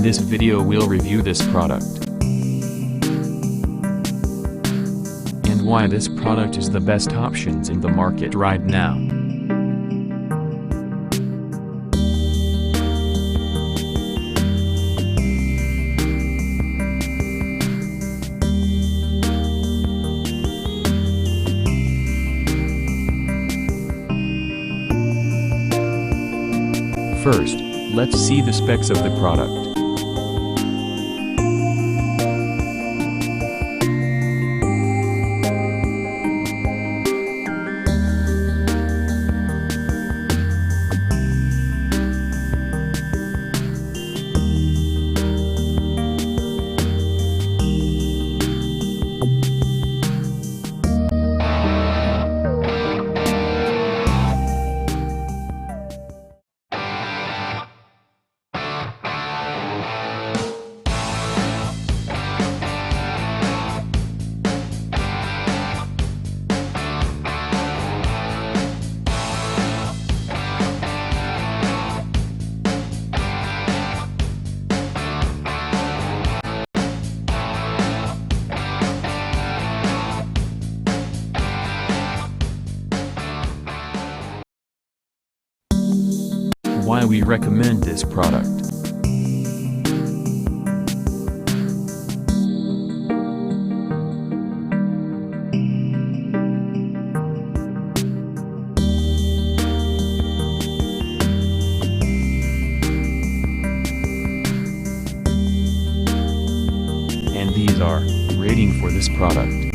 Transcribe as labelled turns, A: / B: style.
A: this video we'll review this product and why this product is the best options in the market right now. First, let's see the specs of the product. Why we recommend this product. And these are rating for this product.